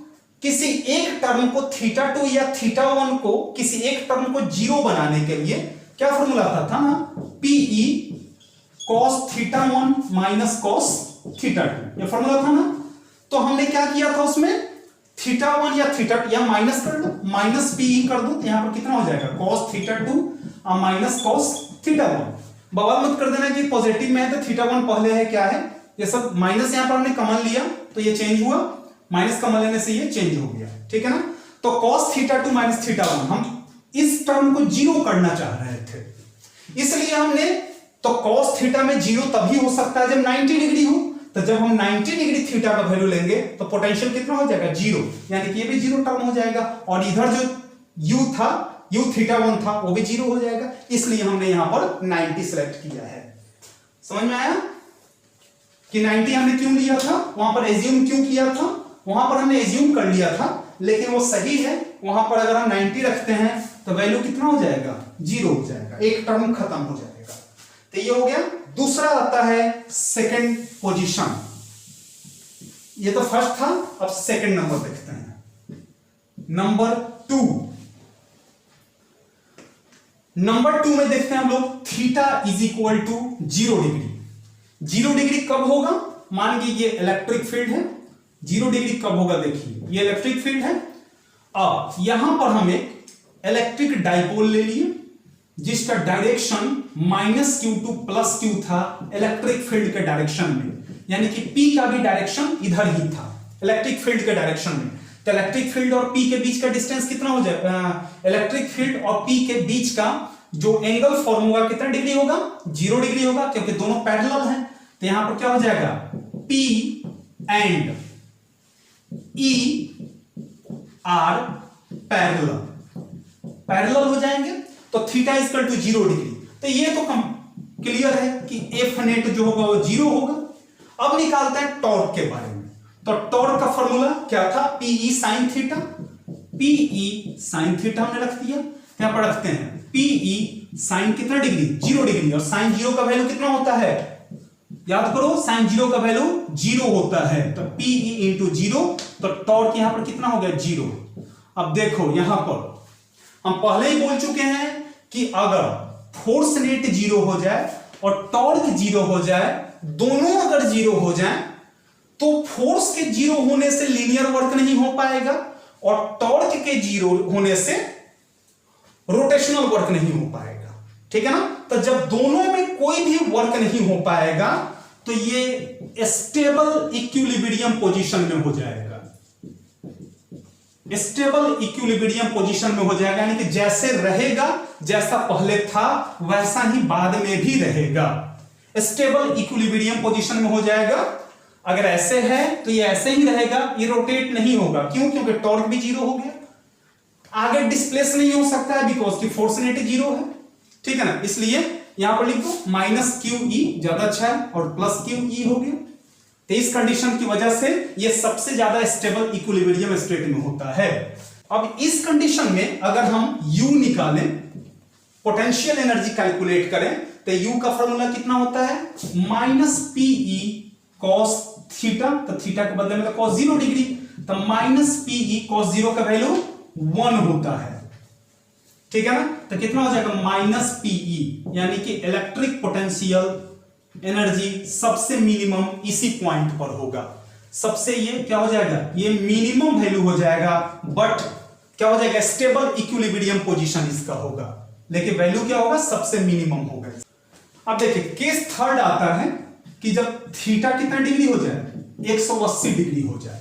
किसी एक टर्म को θ2 या θ1 को किसी एक टर्म को 0 बनाने के लिए क्या फॉर्मूला था ना? pe cos θ1 माइनस cos θ2, ये फॉर्मूला था ना। तो हमने क्या किया था उसमें? θ1 या θ2 या माइनस कर दो, माइनस pe कर दो, तो यहां पर कितना हो जाएगा? cos θ2 और माइनस cos θ1। बवाल मत कर देना कि पॉजिटिव में है तो θ1 पहले है, क्या है ये सब माइनस, यहां पर हमने कॉमन लिया तो ये चेंज हुआ, माइनस कॉमन लेने से ये चेंज हो गया। ठीक है ना? तो cos θ2 माइनस θ1 हम इस टर्म को 0 करना चाह रहे थे, इसलिए हमने, तो cos θ में 0 तभी हो सकता है जब 90 डिग्री हो। तो जब हम 90 डिग्री थीटा का वैल्यू लेंगे तो पोटेंशियल कितना हो जाएगा? 0, यानी कि ये भी 0 टर्म हो जाएगा। और इधर जो u था, u θ1 था, वो भी 0 हो जाएगा। इसलिए हमने यहां पर 90 सेलेक्ट किया है। समझ में आया कि 90 हमने क्यों लिया था? वहां पर एज्यूम क्यों किया था? वहां पर हमने एज्यूम कर लिया था, लेकिन वो सही है। वहां पर अगर हम 90 रखते हैं तो वैल्यू कितना हो जाएगा? 0 हो जाएगा, एक टर्म खत्म हो जाएगा। तो ये हो गया। दूसरा आता है सेकंड पोजीशन। ये तो फर्स्ट था, अब सेकंड नंबर देखते हैं। नंबर 2 में देखते हैं हम लोग theta is equal to 0 degree. 0 degree कब होगा? मान लीजिए ये इलेक्ट्रिक फील्ड है। 0 डिग्री कब होगा? देखिए ये इलेक्ट्रिक फील्ड है। अब यहां पर हम एक इलेक्ट्रिक डाइपोल ले लिए जिसका डायरेक्शन -q टू +q था इलेक्ट्रिक फील्ड के डायरेक्शन में, यानी कि P का भी डायरेक्शन इधर ही था इलेक्ट्रिक फील्ड के डायरेक्शन में। तो इलेक्ट्रिक फील्ड और P के बीच का डिस्टेंस कितना हो जाएगा? इलेक्ट्रिक फील्ड और P के बीच का जो एंगल फॉर्म होगा कितना डिग्री होगा? 0 डिग्री होगा, क्योंकि दोनों पैरेलल हैं। तो यहां पर क्या हो जाएगा? P and E are parallel हो जाएंगे, तो थीटा इक्वल टू 0 डिग्री। तो ये तो क्लियर है कि एफ नेट जो होगा वो 0 होगा। अब निकालते हैं टॉर्क के बारे में। तो टॉर्क का फॉर्मूला क्या था? PE sine theta. PE sine theta हमने रख दिया, यहां पर रखते हैं पीई साइन कितना डिग्री? 0 डिग्री। और साइन 0 का वैल्यू कितना होता है? याद करो, साइन 0 का वैल्यू 0 होता है। तो पीई इंटू 0, तो टॉर्क यहां पर कितना हो गया? 0। अब देखो यहां पर हम पहले ही बोल चुके हैं कि अगर फोर्स नेट 0 हो जाए और टॉर्क 0 हो जाए, दोनों अगर 0 हो जाए, तो फोर्स के 0 होने से लीनियर वर्क नहीं हो पाएगा और टॉर्क के 0 होने से रोटेशनल वर्क नहीं हो पाएगा। ठीक है ना? तो जब दोनों में कोई भी वर्क नहीं हो पाएगा तो ये स्टेबल इक्विलिब्रियम पोजीशन में हो जाएगा। स्टेबल इक्विलिब्रियम पोजीशन में हो जाएगा, यानी कि जैसे रहेगा, जैसा पहले था वैसा ही बाद में भी रहेगा। स्टेबल इक्विलिब्रियम पोजीशन में हो जाएगा। अगर ऐसे है तो ये ऐसे ही रहेगा, ये रोटेट नहीं होगा। क्यों? क्योंकि टॉर्क भी 0 हो गया, आगे डिस्प्लेस नहीं हो सकता है, बिकॉज की फोर्स नेट 0 है। ठीक है ना? इसलिए यहां पर लिख दो -QE ज्यादा अच्छा है और +QE हो गया। तो इस कंडीशन की वजह से ये सबसे ज्यादा स्टेबल इक्विलिब्रियम स्टेट में होता है। अब इस कंडीशन में अगर हम U निकालें, पोटेंशियल एनर्जी कैलकुलेट करें, तो U का फॉर्मूला कितना होता है, माइनस पीई कॉस थीटा, तो थीटा के बदले में कॉस 0 डिग्री, तो माइनस पीई कॉस 0 का वैल्यू 1 होता है, ठीक है ना। तो कितना हो जाएगा, माइनस पीई, यानी कि इलेक्ट्रिक पोटेंशियल एनर्जी सबसे मिनिमम इसी पॉइंट पर होगा। सबसे ये क्या हो जाएगा, ये मिनिमम वैल्यू हो जाएगा, बट क्या हो जाएगा, स्टेबल इक्विलिब्रियम पोजीशन इसका होगा, लेकिन वैल्यू क्या होगा, सबसे मिनिमम होगा। अब देखिए केस थर्ड आता है कि जब थीटा कितना डिग्री हो जाए, 180 डिग्री हो जाए,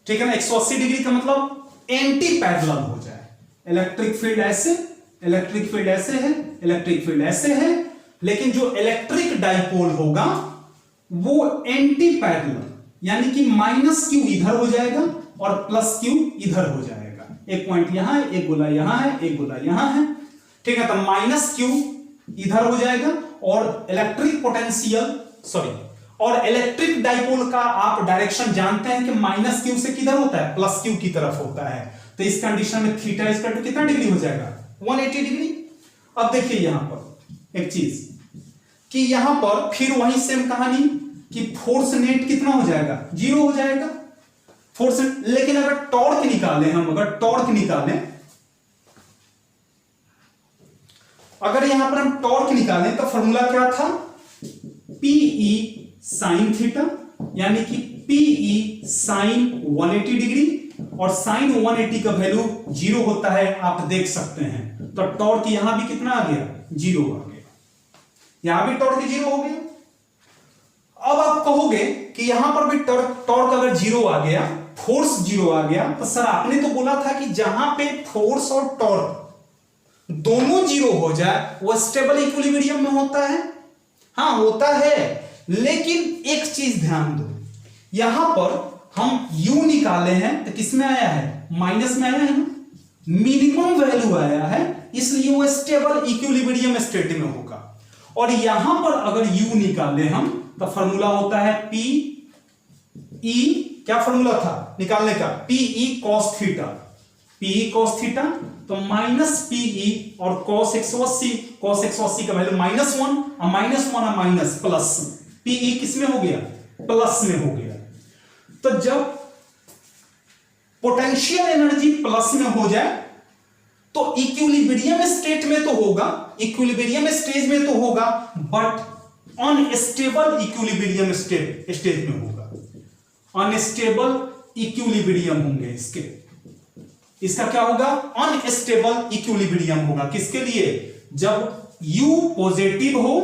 ठीक है ना। 180 डिग्री का मतलब एंटी पैरेलल हो जाए। इलेक्ट्रिक फील्ड ऐसे, इलेक्ट्रिक फील्ड ऐसे है, इलेक्ट्रिक फील्ड ऐसे है, लेकिन जो इलेक्ट्रिक डाइपोल होगा वो एंटी पैरेलल, यानी कि माइनस क्यू इधर हो जाएगा और प्लस क्यू इधर हो जाएगा। एक पॉइंट यहां है, एक गोला यहां है, एक गोला यहां है, ठीक है। तो माइनस क्यू इधर हो जाएगा और इलेक्ट्रिक पोटेंशियल और इलेक्ट्रिक डाइपोल का आप डायरेक्शन जानते हैं कि माइनस क्यू से किधर होता है, प्लस क्यू की तरफ होता है। तो इस कंडीशन में थीटा इक्वल टू कितना डिग्री हो जाएगा, 180 डिग्री। अब देखिए यहां पर एक चीज कि यहां पर फिर वही सेम कहानी कि फोर्स नेट कितना हो जाएगा, 0 हो जाएगा फोर्स। लेकिन अगर टॉर्क निकालें हम, अगर टॉर्क निकालें, अगर यहां पर हम टॉर्क निकालें तो फॉर्मूला क्या था, पीई साइन थीटा, यानी कि पीई साइन 180 डिग्री, और साइन 180 का वैल्यू 0 होता है, आप देख सकते हैं। तो टॉर्क यहां भी कितना आ गया, 0 आ गया, यहां भी टॉर्क 0 हो गया। अब आप कहोगे कि यहां पर भी टॉर्क अगर 0 आ गया, फोर्स 0 आ गया, तो सर आपने तो बोला था कि जहां पे फोर्स और टॉर्क दोनों 0 हो जाए वो स्टेबल इक्विलिब्रियम में होता है। हां होता है, लेकिन एक चीज ध्यान दो, यहां पर हम U निकाले हैं तो किस में आया है, माइनस में आया है ना, मिनिमम वैल्यू आया है, इसलिए वो स्टेबल इक्विलिब्रियम स्टेट में होगा। और यहां पर अगर U निकाले हम तो फॉर्मूला होता है पी ई, क्या फॉर्मूला था निकालने का, PE cos theta, PE cos theta, तो माइनस पीई और कॉस 180, कॉस 180 का वैल्यू -1 और -1 और माइनस प्लस, पीई किस में हो गया, प्लस में हो गया। तो जब पोटेंशियल एनर्जी प्लस में हो जाए तो इक्विलिब्रियम स्टेट में तो होगा, इक्विलिब्रियम स्टेज में तो होगा, बट अनस्टेबल इक्विलिब्रियम स्टेज में होगा, अनस्टेबल इक्विलिब्रियम होंगे इसके, इसका क्या होगा, अनस्टेबल इक्विलिब्रियम होगा। किसके लिए, जब U पॉजिटिव हो,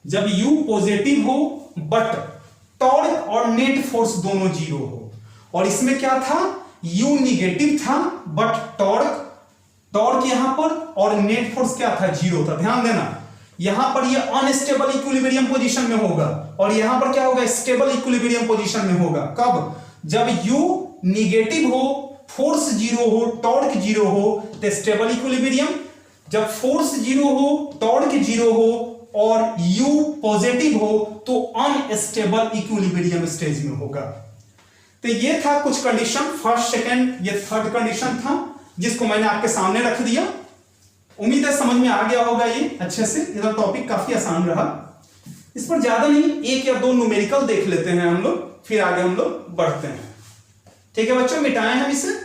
जब U पॉजिटिव हो बट टॉर्क और नेट फोर्स दोनों 0 हो। और इसमें क्या था, U निगेटिव था बट टॉर्क यहां पर और नेट फोर्स क्या था, 0 था। ध्यान देना, यहां पर ये अनस्टेबल इक्विलिब्रियम पोजीशन में होगा और यहां पर क्या होगा, स्टेबल इक्विलिब्रियम पोजीशन में होगा। कब, जब U निगेटिव हो, फोर्स 0 हो, टॉर्क 0 हो, तो स्टेबल इक्विलिब्रियम। जब फोर्स 0 हो, टॉर्क 0 हो और U पॉजिटिव हो तो अनस्टेबल इक्विलिब्रियम स्टेज में होगा। तो ये था कुछ कंडीशन, फर्स्ट सेकंड, ये थर्ड कंडीशन था जिसको मैंने आपके सामने रख दिया। उम्मीद है समझ में आ गया होगा ये अच्छे से, ये टॉपिक काफी आसान रहा। इस पर ज्यादा नहीं, 1 या 2 न्यूमेरिकल देख लेते हैं हम लोग, फिर आगे हम लोग बढ़ते हैं। ठीक है बच्चों, मिटाएं हम इसे,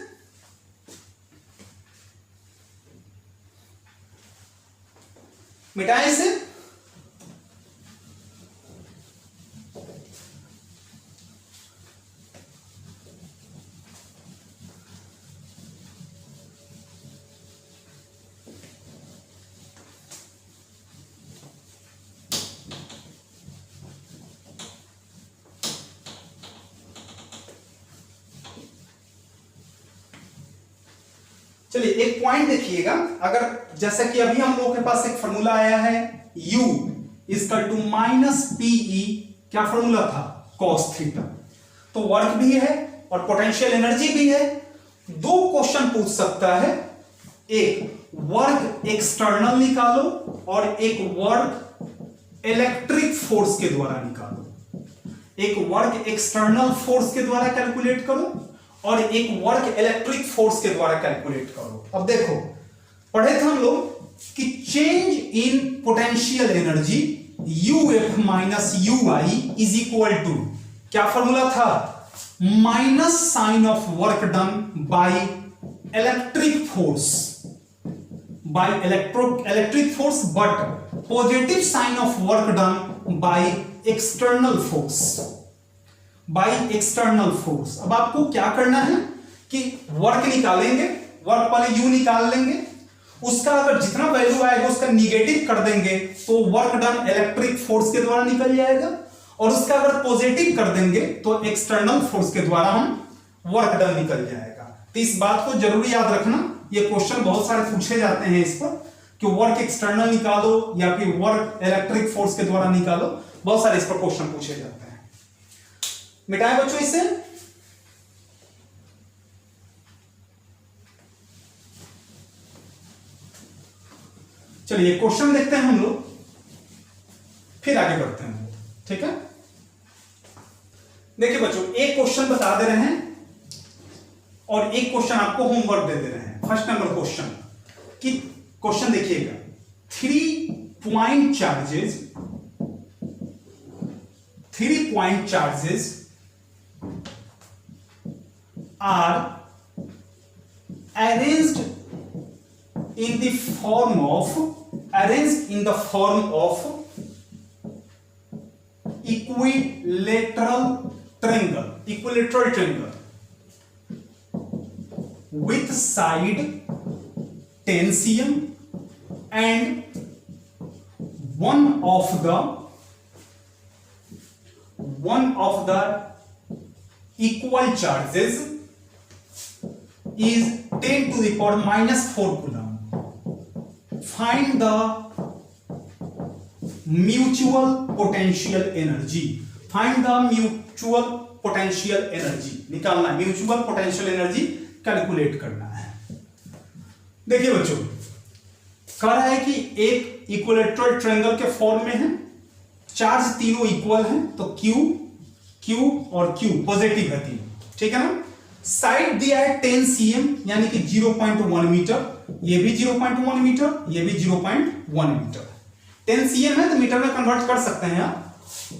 मिटाएं इसे। चलिए एक पॉइंट देखिएगा, अगर जैसा कि अभी हम लोगों के पास एक फॉर्मूला आया है U equal to minus PE, क्या फॉर्मूला था, कॉस थीटा। तो वर्क भी है और पोटेंशियल एनर्जी भी है। 2 क्वेश्चन पूछ सकता है, एक वर्क एक्सटर्नल निकालो और एक वर्क इलेक्ट्रिक फोर्स के द्वारा निकालो। एक वर्क एक्सटर्नल फोर्स के द्वारा कैलकुलेट करो और एक वर्क इलेक्ट्रिक फोर्स के द्वारा कैलकुलेट करो। अब देखो, पढ़े थे हम लोग कि change in potential energy UF minus UI is equal to, क्या फॉर्मूला था, minus sign of work done by electric force, by electric force, but positive sign of work done by external force, by external force. अब आपको क्या करना है कि वर्क निकालेंगे, वर्क वाले यू निकाल लेंगे, उसका अगर जितना वैल्यू आएगा उसका निगेटिव कर देंगे तो वर्क डन इलेक्ट्रिक फोर्स के द्वारा निकल जाएगा, और उसका अगर पॉजिटिव कर देंगे तो एक्सटर्नल फोर्स के द्वारा हम वर्क डन निकल जाएगा। तो इस बात को जरूर याद रखना, ये क्वेश्चन बहुत सारे पूछे जाते हैं इस पर कि वर्क एक्सटर्नल निकालो या फिर वर्क इलेक्ट्रिक फोर्स के द्वारा निकालो, बहुत सारे इस पर क्वेश्चन पूछे जाते हैं। मिटाएं बच्चों इसे। चलिए क्वेश्चन देखते हैं हम लोग, फिर आगे बढ़ते हैं, ठीक है। देखिए बच्चों, एक क्वेश्चन बता दे रहे हैं और एक क्वेश्चन आपको होमवर्क दे दे रहे हैं। फर्स्ट नंबर क्वेश्चन कि क्वेश्चन देखिएगा, 3 point charges are arranged in the form of equilateral triangle with side 10 cm and one of the equal charges is 10 to the power minus 4 coulomb. Find the mutual potential energy. Find the mutual potential energy. निकालना है, म्यूचुअल पोटेंशियल एनर्जी कैलकुलेट करना है। देखिए बच्चों, कह रहा है कि एक इक्विलेटरल ट्रायंगल के फॉर्म में है, चार्ज तीनों इक्वल हैं, तो Q और Q पॉजिटिव है तीनों, ठीक है ना। साइड दिया है 10 cm यानी कि 0.1 मीटर, ये भी 0.1 मीटर, ये भी 0.1 मीटर। 10 cm है तो मीटर में कन्वर्ट कर सकते हैं आप,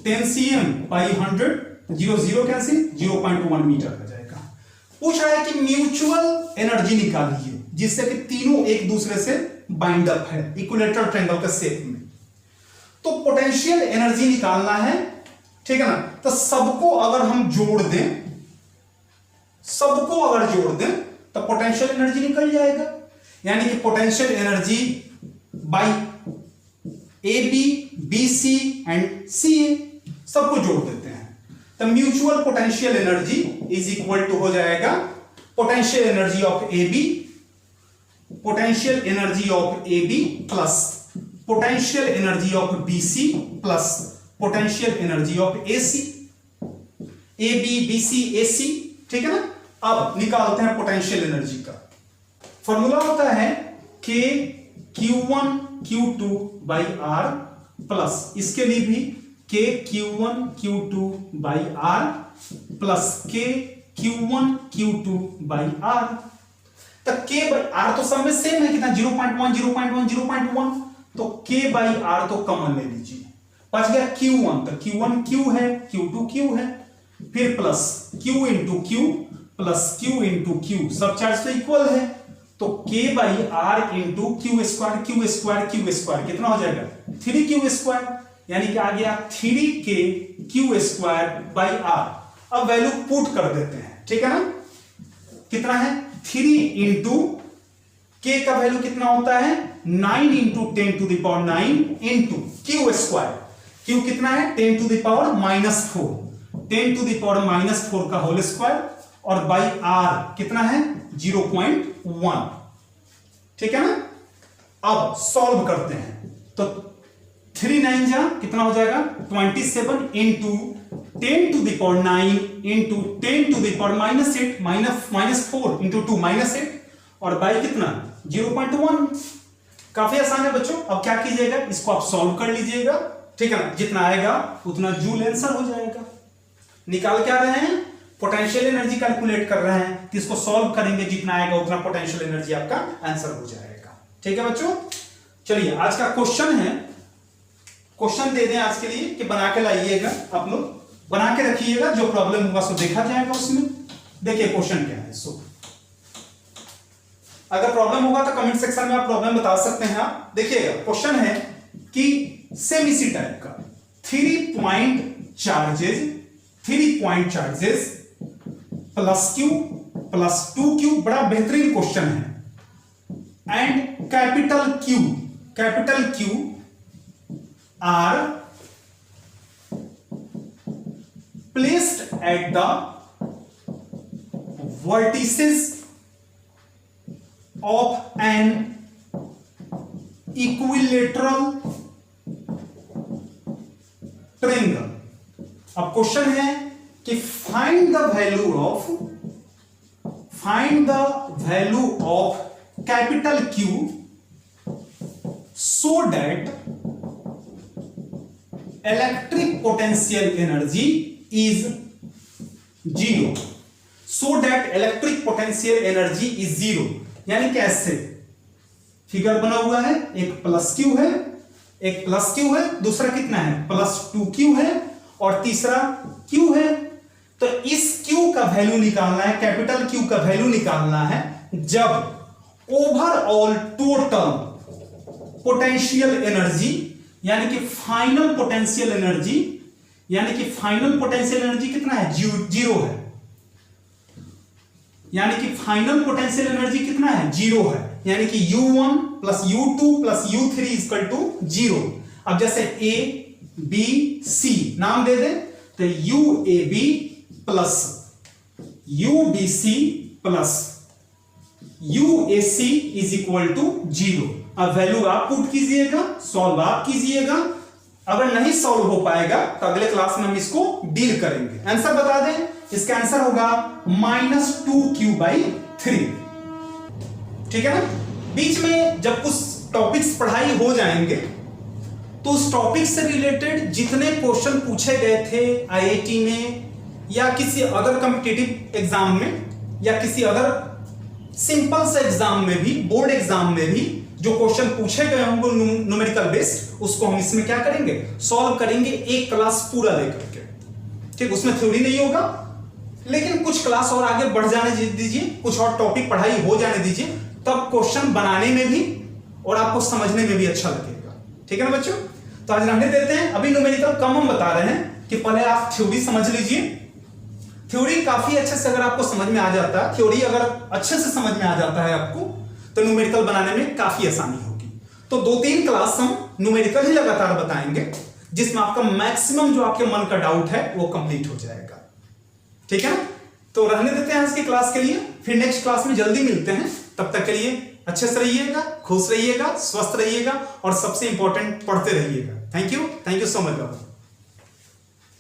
10 cm by 100, 0 कैंसिल, 0.1 मीटर हो जाएगा। पूछ रहा है कि म्यूचुअल एनर्जी निकालिए जिससे कि तीनों एक दूसरे से बाइंड अप है इक्विलेटरल ट्रायंगल के शेप में। तो पोटेंशियल एनर्जी निकालना है, ठीक है ना। तो सबको अगर हम जोड़ दें, तो पोटेंशियल एनर्जी निकल जाएगा, यानी कि potential energy by A B C and C A, सबको जोड़ देते हैं, तो mutual potential energy is equal to हो जाएगा potential energy of A B plus potential energy of B C plus potential energy of A C, A B C A C, ठीक है ना। अब निकालते हैं पोटेंशियल एनर्जी का। फॉर्मूला होता है K Q1 Q2 by R plus, इसके लिए भी K Q1 Q2 by R plus K Q1 Q2 by R। तो K by R तो सब में सेम है, कितना 0.1, तो K by R तो कॉमन ले लीजिए, बच गया Q1, तो Q1 Q है, Q2 Q है, फिर plus Q into Q plus Q into Q, सब चार्ज तो इक्वल है, तो K by R into Q square कितना हो जाएगा 3Q स्क्वायर, यानी कि आ गया 3K बाई R। अब वैल्यू पुट कर देते हैं, ठीक है ना। कितना है 3 इंटू K का वैल्यू कितना होता है 9 into 10 to the power 9 into Q square, Q कितना है 10 to the power -4, 10 to the power -4 का होल स्क्वायर, और बाई R कितना है 0.1, ठीक है ना। अब सॉल्व करते हैं, तो 3 9 जा कितना हो जाएगा 27 into 10 to the power 9 into 10 to the power -8 -4 into 2 -8, और बाई कितना 0.1। काफी आसान है बच्चों। अब क्या कीजिएगा, इसको आप सॉल्व कर लीजिएगा, ठीक है ना। जितना आएगा उतना जूल आंसर हो जाएगा। निकाल क्या रहे हैं, पोटेंशियल एनर्जी कैलकुलेट कर रहे हैं, तो इसको सॉल्व करेंगे, जितना आएगा उतना पोटेंशियल एनर्जी आपका आंसर हो जाएगा। ठीक है बच्चों, चलिए आज का क्वेश्चन है, क्वेश्चन दे दें आज के लिए कि बना के लाइएगा, आप लोग बना के रखिएगा, जो प्रॉब्लम होगा सो देखा जाएगा उसमें। देखिए क्वेश्चन क्या है, सो अगर प्रॉब्लम होगा तो कमेंट सेक्शन में आप प्रॉब्लम बता सकते हैं। आप देखिएगा क्वेश्चन है कि सेम इसी टाइप का 3 point charges plus Q plus 2Q, बड़ा बेहतरीन क्वेश्चन है, and capital Q are placed at the vertices of an equilateral triangle। अब क्वेश्चन है कि find the value of capital Q so that electric potential energy is zero। So that electric potential energy is zero, यानी कैसे, फिगर बना हुआ है, एक प्लस Q है, दूसरा कितना है प्लस 2Q है, और तीसरा Q है। तो इस Q का वैल्यू निकालना है, कैपिटल Q का वैल्यू निकालना है जब ओवरऑल टोटल पोटेंशियल एनर्जी, यानी कि फाइनल पोटेंशियल एनर्जी कितना है, जीरो है, यानी कि फाइनल पोटेंशियल एनर्जी कितना है, जीरो है, यानी कि U1 plus U2 plus U3 equal to zero. अब जैसे A B C नाम दे दें, तो UAB plus UBC plus UAC is equal to zero. अब वैल्यू आप पुट कीजिएगा, सॉल्व आप कीजिएगा, अगर नहीं सॉल्व हो पाएगा तो अगले क्लास में हम इसको डील करेंगे। आंसर बता दें, इसका आंसर होगा -2Q/3। ठीक है ना। बीच में जब कुछ टॉपिक्स पढ़ाई हो जाएंगे तो उस टॉपिक से रिलेटेड जितने क्वेश्चन पूछे गए थे IIT में या किसी अदर कॉम्पिटिटिव एग्जाम में या किसी अदर सिंपल से एग्जाम में भी, बोर्ड एग्जाम में भी जो क्वेश्चन पूछे गए होंगे न्यूमेरिकल बेस्ड, उसको हम इसमें क्या करेंगे, सॉल्व करेंगे, एक क्लास पूरा लेकर के। ठीक, उसमें थ्योरी नहीं होगा, लेकिन कुछ क्लास और आगे बढ़ जाने दीजिए, कुछ और टॉपिक पढ़ाई हो जाने दीजिए, तब क्वेश्चन बनाने में भी और आपको समझने में भी अच्छा लगेगा। ठीक है ना बच्चों, तो आज रहने देते हैं। अभी न्यूमेरिकल कम हम बता रहे हैं कि पहले आप थ्योरी समझ लीजिए। थ्योरी काफी अच्छे से अगर आपको समझ में आ जाता है, थ्योरी अगर अच्छे से समझ में आ जाता है आपको, तो न्यूमेरिकल बनाने में काफी आसानी होगी। तो 2-3 क्लास हम न्यूमेरिकल ही लगातार बताएंगे, जिसमें आपका मैक्सिमम जो आपके मन का डाउट है वो कंप्लीट हो जाएगा। ठीक है, तो रहने देते हैं आज की क्लास के लिए, फिर नेक्स्ट क्लास में जल्दी मिलते हैं। तब तक के लिए अच्छे से रहिएगा, खुश रहिएगा, स्वस्थ रहिएगा और सबसे इंपॉर्टेंट पढ़ते रहिएगा। Thank you so much.